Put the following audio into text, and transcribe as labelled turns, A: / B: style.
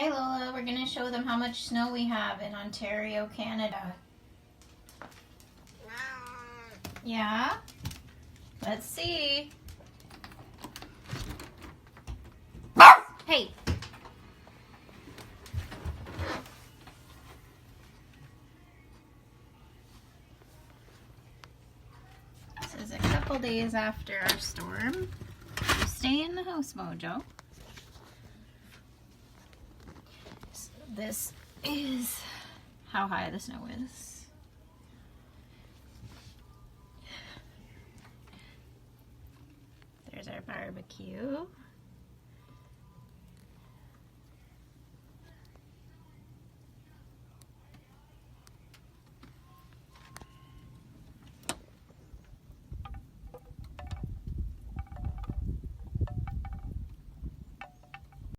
A: Hi Lola, we're going to show them how much snow we have in Ontario, Canada. Yeah? Let's see. Hey! This is a couple days after our storm. You stay in the house, Mojo. So this is how high the snow is. There's our barbecue.